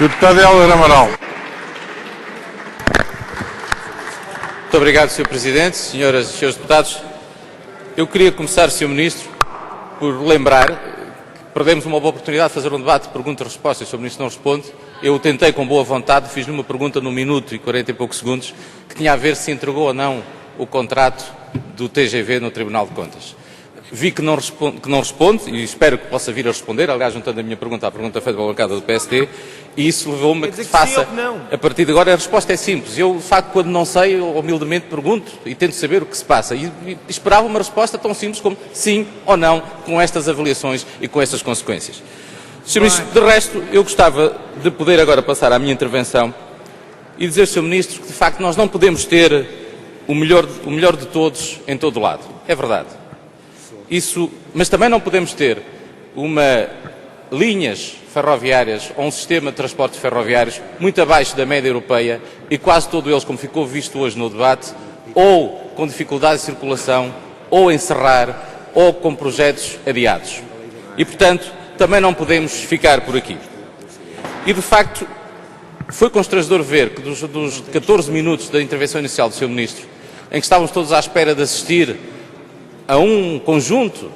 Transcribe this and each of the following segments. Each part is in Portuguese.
Sr. Deputado Hélder Amaral. Muito obrigado, Sr. Presidente, senhoras e senhores deputados. Eu queria começar, Sr. Ministro, por lembrar que perdemos uma boa oportunidade de fazer um debate de perguntas e respostas. O Sr. Ministro não responde. Eu tentei com boa vontade, fiz-lhe uma pergunta num minuto e 40 e poucos segundos, que tinha a ver se entregou ou não o contrato do TGV no Tribunal de Contas. Vi que não responde e espero que possa vir a responder, aliás, juntando a minha pergunta à pergunta feita pela bancada do PSD, e isso levou-me a que faça, a partir de agora, a resposta é simples. Eu, de facto, quando não sei, eu, humildemente pergunto e tento saber o que se passa. E esperava uma resposta tão simples como sim ou não, com estas avaliações e com estas consequências. Sr. Ministro, de resto, eu gostava de poder agora passar à minha intervenção e dizer, Sr. Ministro, que de facto nós não podemos ter o melhor de todos em todo o lado. É verdade. Mas também não podemos ter linhas ferroviárias ou um sistema de transportes ferroviários muito abaixo da média europeia e quase todos eles, como ficou visto hoje no debate, ou com dificuldade de circulação, ou encerrar, ou com projetos adiados. E, portanto, também não podemos ficar por aqui. E, de facto, foi constrangedor ver que dos 14 minutos da intervenção inicial do Sr. Ministro, em que estávamos todos à espera de assistir a um conjunto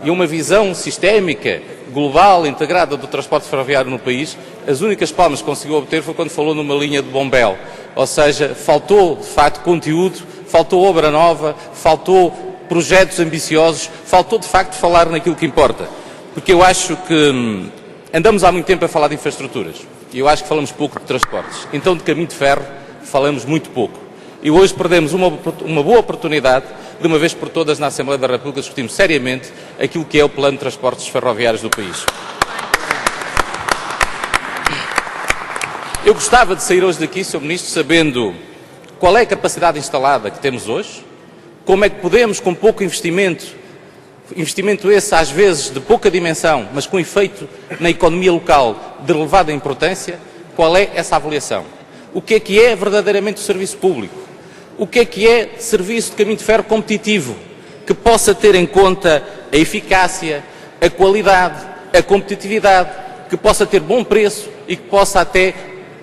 e uma visão sistémica, global, integrada do transporte ferroviário no país, as únicas palmas que conseguiu obter foi quando falou numa linha de Bombel. Ou seja, faltou, de facto, conteúdo, faltou obra nova, faltou projetos ambiciosos, faltou, de facto, falar naquilo que importa. Porque eu acho que andamos há muito tempo a falar de infraestruturas e eu acho que falamos pouco de transportes. Então, de caminho de ferro, falamos muito pouco. E hoje perdemos uma boa oportunidade, de uma vez por todas, na Assembleia da República, discutirmos seriamente aquilo que é o plano de transportes ferroviários do país. Eu gostava de sair hoje daqui, Sr. Ministro, sabendo qual é a capacidade instalada que temos hoje, como é que podemos, com pouco investimento esse às vezes de pouca dimensão, mas com efeito na economia local de elevada importância, qual é essa avaliação? O que é verdadeiramente o serviço público? O que é serviço de caminho de ferro competitivo, que possa ter em conta a eficácia, a qualidade, a competitividade, que possa ter bom preço e que possa até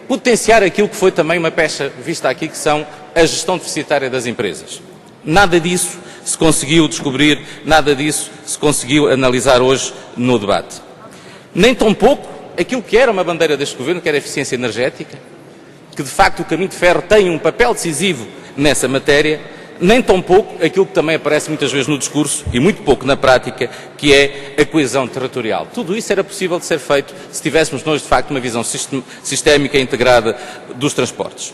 potenciar aquilo que foi também uma pecha vista aqui, que são a gestão deficitária das empresas. Nada disso se conseguiu descobrir, nada disso se conseguiu analisar hoje no debate. Nem tão pouco aquilo que era uma bandeira deste Governo, que era a eficiência energética, que de facto o caminho de ferro tem um papel decisivo nessa matéria, nem tão pouco aquilo que também aparece muitas vezes no discurso e muito pouco na prática, que é a coesão territorial. Tudo isso era possível de ser feito se tivéssemos nós, de facto, uma visão sistémica e integrada dos transportes.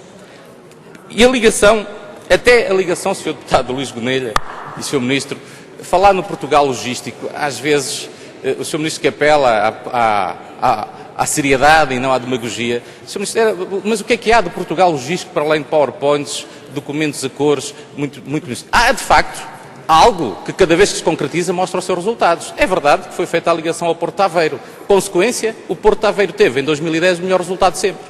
E a ligação, até a ligação, Sr. Deputado Luís Gonelha e Sr. Ministro, falar no Portugal logístico, às vezes o Sr. Ministro que apela à seriedade e não à demagogia. Sr. Ministro, mas o que há de Portugal logístico para além de PowerPoints, documentos a cores, muito. Há, de facto, algo que cada vez que se concretiza mostra os seus resultados. É verdade que foi feita a ligação ao Porto de Aveiro. Consequência, o Porto de Aveiro teve, em 2010, o melhor resultado de sempre.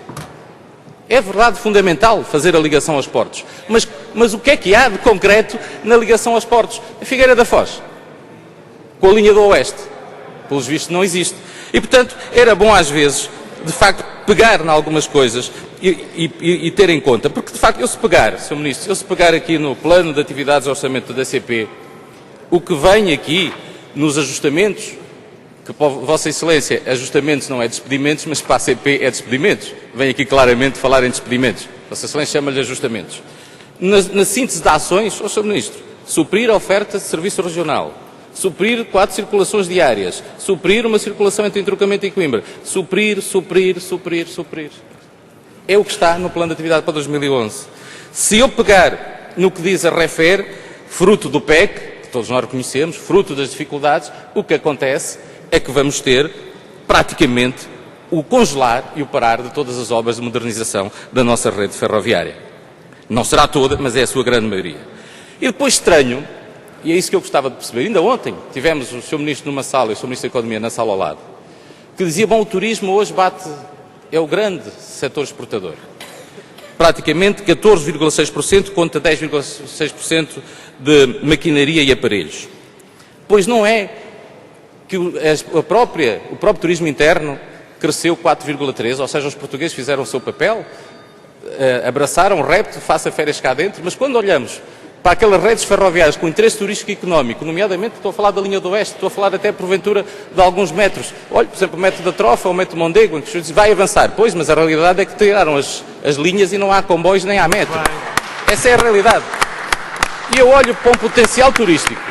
É verdade, fundamental fazer a ligação aos portos. Mas o que há de concreto na ligação aos portos? A Figueira da Foz, com a linha do Oeste. Pelos vistos não existe. E, portanto, era bom às vezes, de facto, pegar em algumas coisas e ter em conta. Porque, de facto, Sr. Ministro, eu se pegar aqui no plano de atividades de orçamento da CP, o que vem aqui nos ajustamentos, que para Vossa Excelência ajustamentos não é despedimentos, mas para a CP é despedimentos. Vem aqui claramente falar em despedimentos. Vossa Excelência chama-lhe ajustamentos. Na síntese de ações, Sr. Ministro, suprir a oferta de serviço regional, suprir 4 circulações diárias, suprir uma circulação entre Entroncamento e Coimbra, suprir. É o que está no plano de atividade para 2011. Se eu pegar no que diz a REFER, fruto do PEC, que todos nós reconhecemos, fruto das dificuldades, o que acontece é que vamos ter, praticamente, o congelar e o parar de todas as obras de modernização da nossa rede ferroviária. Não será toda, mas é a sua grande maioria. E depois estranho, e é isso que eu gostava de perceber, ainda ontem tivemos o Sr. Ministro numa sala e o Sr. Ministro da Economia na sala ao lado, que dizia, bom, o turismo hoje é o grande setor exportador. Praticamente 14,6% contra 10,6% de maquinaria e aparelhos. Pois não é que o próprio turismo interno cresceu 4,3%, ou seja, os portugueses fizeram o seu papel, abraçaram o repto, faça férias cá dentro, mas quando olhamos para aquelas redes ferroviárias com interesse turístico e económico, nomeadamente estou a falar da linha do Oeste, estou a falar até porventura de alguns metros. Olhe, por exemplo, o metro da Trofa ou o metro de Mondego, em que se diz vai avançar. Pois, mas a realidade é que tiraram as linhas e não há comboios nem há metro. Essa é a realidade. E eu olho para um potencial turístico,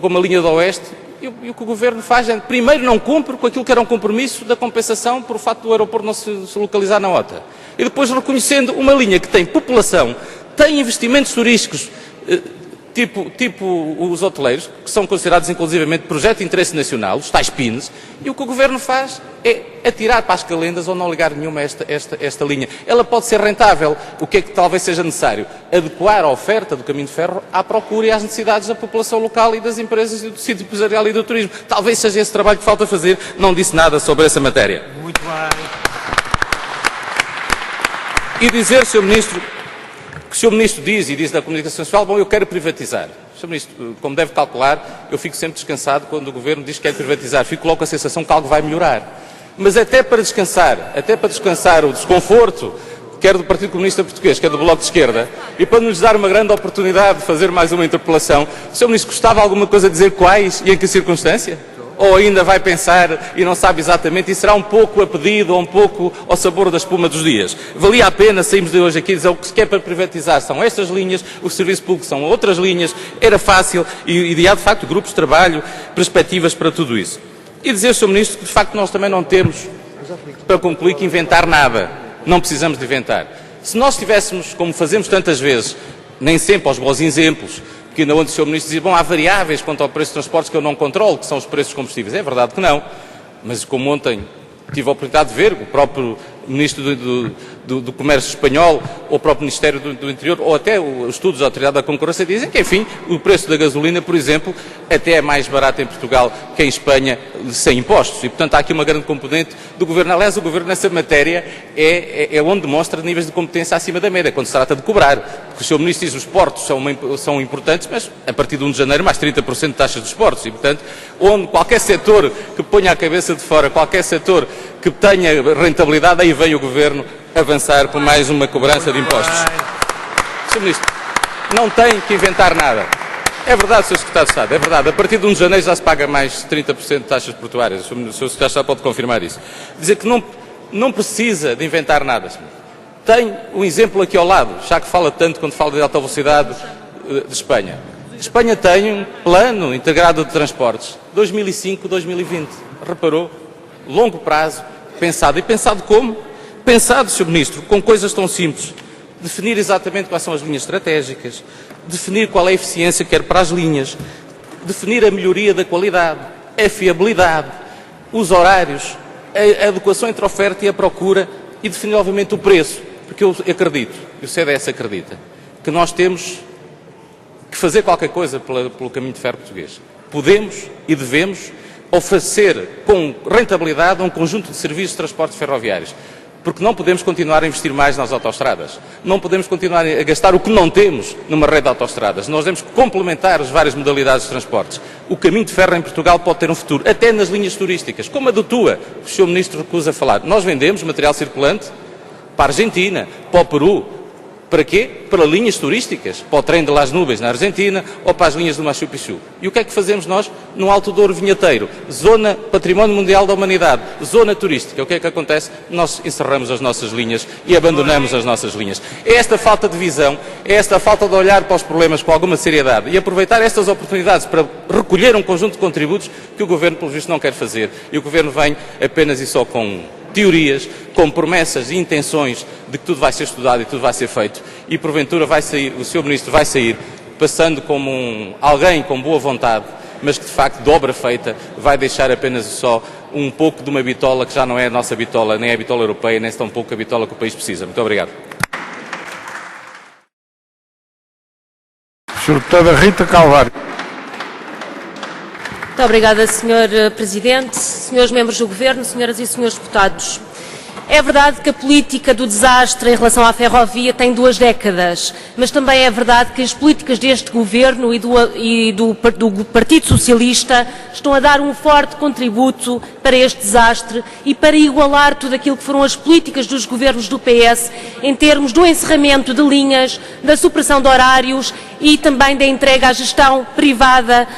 como a linha do Oeste, e o que o Governo faz é, primeiro, não cumpre com aquilo que era um compromisso da compensação por o facto do aeroporto não se localizar na OTA. E depois reconhecendo uma linha que tem população, tem investimentos turísticos, tipo os hoteleiros, que são considerados inclusivamente projeto de interesse nacional, os tais PINs, e o que o Governo faz é atirar para as calendas ou não ligar nenhuma a esta linha. Ela pode ser rentável, o que é que talvez seja necessário? Adequar a oferta do caminho de ferro à procura e às necessidades da população local e das empresas e do tecido empresarial e do turismo. Talvez seja esse trabalho que falta fazer, não disse nada sobre essa matéria. Muito bem. E dizer, Sr. Ministro, que o Sr. Ministro diz da comunicação social, bom, eu quero privatizar. Sr. Ministro, como deve calcular, eu fico sempre descansado quando o Governo diz que quer privatizar. Fico logo com a sensação que algo vai melhorar. Mas até para descansar o desconforto, quer do Partido Comunista Português, quer do Bloco de Esquerda, e para nos dar uma grande oportunidade de fazer mais uma interpelação, o Sr. Ministro gostava alguma coisa de dizer quais e em que circunstância? Ou ainda vai pensar e não sabe exatamente, e será um pouco a pedido ou um pouco ao sabor da espuma dos dias? Valia a pena sairmos de hoje aqui e dizer o que se quer para privatizar são estas linhas, o serviço público são outras linhas, era fácil e há de facto grupos de trabalho, perspectivas para tudo isso. E dizer, Sr. Ministro, que de facto nós também não temos, para concluir, que inventar nada. Não precisamos de inventar. Se nós tivéssemos, como fazemos tantas vezes, nem sempre aos bons exemplos, que ainda onde o Sr. Ministro dizia, bom, há variáveis quanto ao preço de transportes que eu não controlo, que são os preços dos combustíveis. É verdade que não, mas como ontem tive a oportunidade de ver, o próprio Ministro do Comércio Espanhol, ou o próprio Ministério do Interior, ou até os estudos da Autoridade da Concorrência dizem que, enfim, o preço da gasolina, por exemplo, até é mais barato em Portugal que em Espanha, sem impostos. E, portanto, há aqui uma grande componente do Governo. Aliás, o Governo nessa matéria é onde demonstra níveis de competência acima da média, quando se trata de cobrar. Porque o Sr. Ministro diz que os portos são importantes, mas a partir de 1 de janeiro mais 30% de taxas dos portos. E, portanto, onde qualquer setor que ponha a cabeça de fora, qualquer setor que tenha rentabilidade, aí vem o Governo avançar com mais uma cobrança de impostos. Sr. Ministro, não tem que inventar nada. É verdade, Sr. Secretário de Estado, é verdade. A partir de 1 de janeiro já se paga mais 30% de taxas portuárias. O Sr. Secretário de Estado pode confirmar isso. Dizer que não precisa de inventar nada, Sr. Tem um exemplo aqui ao lado, já que fala tanto quando fala de alta velocidade de Espanha. Espanha tem um plano integrado de transportes, 2005-2020. Reparou? Longo prazo, pensado. E pensado como? Pensado, Sr. Ministro, com coisas tão simples. Definir exatamente quais são as linhas estratégicas, definir qual é a eficiência que quer para as linhas, definir a melhoria da qualidade, a fiabilidade, os horários, a adequação entre a oferta e a procura e definir, obviamente, o preço. Porque eu acredito, e o CDS acredita, que nós temos que fazer qualquer coisa pelo caminho de ferro português. Podemos e devemos oferecer com rentabilidade um conjunto de serviços de transportes ferroviários. Porque não podemos continuar a investir mais nas autoestradas. Não podemos continuar a gastar o que não temos numa rede de autoestradas. Nós temos que complementar as várias modalidades de transportes. O caminho de ferro em Portugal pode ter um futuro, até nas linhas turísticas, como a do Tua, que o Sr. Ministro recusa falar. Nós vendemos material circulante para a Argentina, para o Peru. Para quê? Para linhas turísticas, para o trem de Las Nubes na Argentina ou para as linhas do Machu Picchu. E o que é que fazemos nós no Alto Douro Vinheteiro? Zona Património Mundial da Humanidade, zona turística. O que é que acontece? Nós encerramos as nossas linhas e abandonamos as nossas linhas. É esta falta de visão, é esta falta de olhar para os problemas com alguma seriedade e aproveitar estas oportunidades para recolher um conjunto de contributos que o Governo, pelo visto, não quer fazer. E o Governo vem apenas e só com teorias, com promessas e intenções de que tudo vai ser estudado e tudo vai ser feito. E porventura vai sair, o Sr. Ministro vai sair passando como alguém com boa vontade, mas que de facto, de obra feita, vai deixar apenas só um pouco de uma bitola que já não é a nossa bitola, nem é a bitola europeia, nem tão pouco a bitola que o país precisa. Muito obrigado. Sr. Deputada Rita Calvário. Muito obrigada, Sr. Presidente, Senhores Membros do Governo, Senhoras e Senhores Deputados. É verdade que a política do desastre em relação à ferrovia tem 2 décadas, mas também é verdade que as políticas deste Governo e do Partido Socialista estão a dar um forte contributo para este desastre e para igualar tudo aquilo que foram as políticas dos governos do PS em termos do encerramento de linhas, da supressão de horários e também da entrega à gestão privada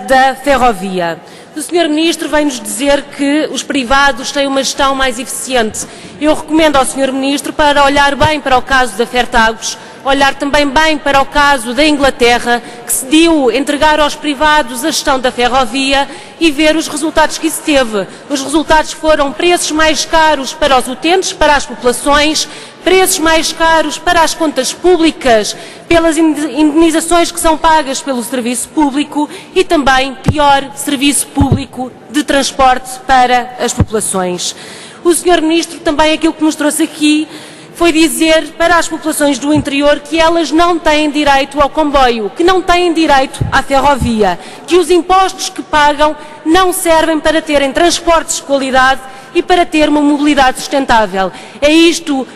da ferrovia. O Sr. Ministro vem-nos dizer que os privados têm uma gestão mais eficiente. Eu recomendo ao Sr. Ministro para olhar bem para o caso da Fertagos, olhar também bem para o caso da Inglaterra, que decidiu entregar aos privados a gestão da ferrovia e ver os resultados que isso teve. Os resultados foram preços mais caros para os utentes, para as populações, preços mais caros para as contas públicas, pelas indenizações que são pagas pelo serviço público e também pior serviço público de transporte para as populações. O Sr. Ministro também aquilo que nos trouxe aqui foi dizer para as populações do interior que elas não têm direito ao comboio, que não têm direito à ferrovia, que os impostos que pagam não servem para terem transportes de qualidade e para ter uma mobilidade sustentável. É isto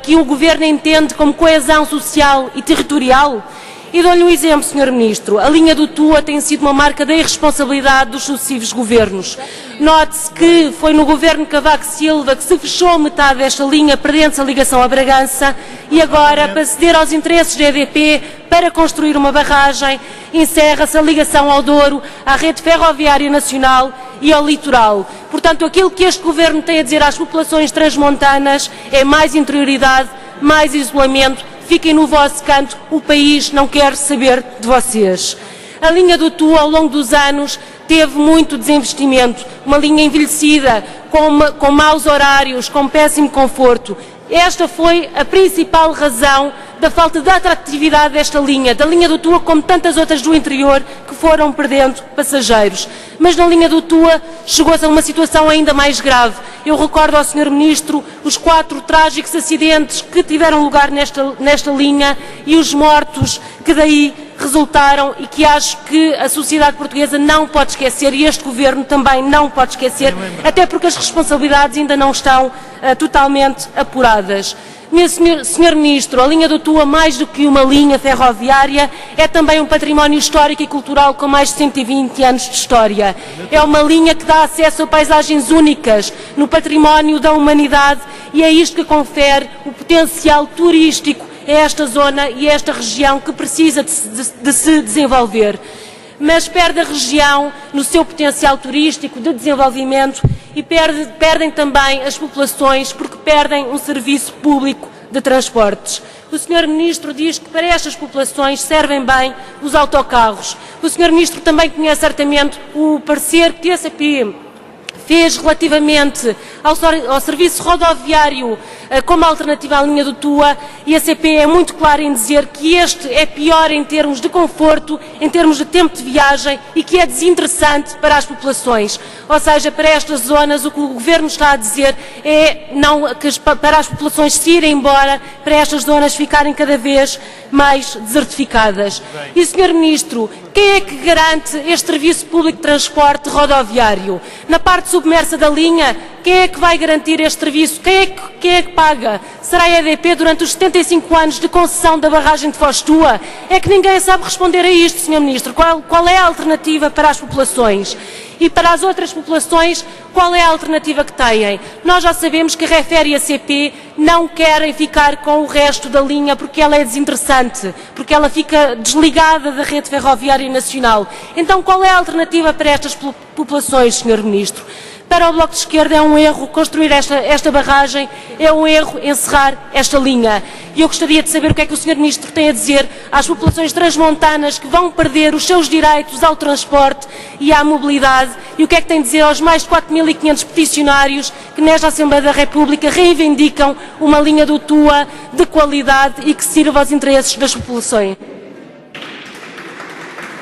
que o Governo entende como coesão social e territorial? E dou-lhe um exemplo, Sr. Ministro. A linha do Tua tem sido uma marca da irresponsabilidade dos sucessivos governos. Note-se que foi no governo Cavaco Silva que se fechou metade desta linha, perdendo-se a ligação a Bragança, e agora, para ceder aos interesses da EDP, para construir uma barragem, encerra-se a ligação ao Douro, à rede ferroviária nacional e ao litoral. Portanto, aquilo que este Governo tem a dizer às populações transmontanas é mais interioridade, mais isolamento. Fiquem no vosso canto, o país não quer saber de vocês. A linha do Tua, ao longo dos anos, teve muito desinvestimento, uma linha envelhecida, com maus horários, com péssimo conforto. Esta foi a principal razão da falta de atratividade desta linha, da linha do Tua, como tantas outras do interior, que foram perdendo passageiros. Mas na linha do Tua chegou-se a uma situação ainda mais grave. Eu recordo ao Sr. Ministro os 4 trágicos acidentes que tiveram lugar nesta linha e os mortos que daí resultaram e que acho que a sociedade portuguesa não pode esquecer e este Governo também não pode esquecer, até porque as responsabilidades ainda não estão totalmente apuradas. Sr. Ministro, a linha do Tua, mais do que uma linha ferroviária, é também um património histórico e cultural com mais de 120 anos de história. É uma linha que dá acesso a paisagens únicas no património da humanidade e é isto que confere o potencial turístico a esta zona e a esta região que precisa de se desenvolver. Mas perde a região no seu potencial turístico de desenvolvimento e perdem também as populações porque perdem um serviço público de transportes. O Sr. Ministro diz que para estas populações servem bem os autocarros. O Sr. Ministro também conhece certamente o parecer que a TSP fez relativamente ao serviço rodoviário como alternativa à linha do Tua e a CP é muito clara em dizer que este é pior em termos de conforto, em termos de tempo de viagem e que é desinteressante para as populações. Ou seja, para estas zonas o que o Governo está a dizer é para as populações se irem embora, para estas zonas ficarem cada vez mais desertificadas. E, Sr. Ministro, quem é que garante este serviço público de transporte rodoviário? Na parte submersa da linha, quem é que vai garantir este serviço? Quem é que paga? Será a EDP durante os 75 anos de concessão da barragem de Foz Tua? É que ninguém sabe responder a isto, Sr. Ministro. Qual é a alternativa para as populações? E para as outras populações, qual é a alternativa que têm? Nós já sabemos que a Refer e a CP não querem ficar com o resto da linha porque ela é desinteressante, porque ela fica desligada da rede ferroviária nacional. Então qual é a alternativa para estas populações, Sr. Ministro? Para o Bloco de Esquerda é um erro construir esta barragem, é um erro encerrar esta linha. E eu gostaria de saber o que é que o Sr. Ministro tem a dizer às populações transmontanas que vão perder os seus direitos ao transporte e à mobilidade e o que é que tem a dizer aos mais de 4.500 peticionários que nesta Assembleia da República reivindicam uma linha do Tua de qualidade e que sirva aos interesses das populações.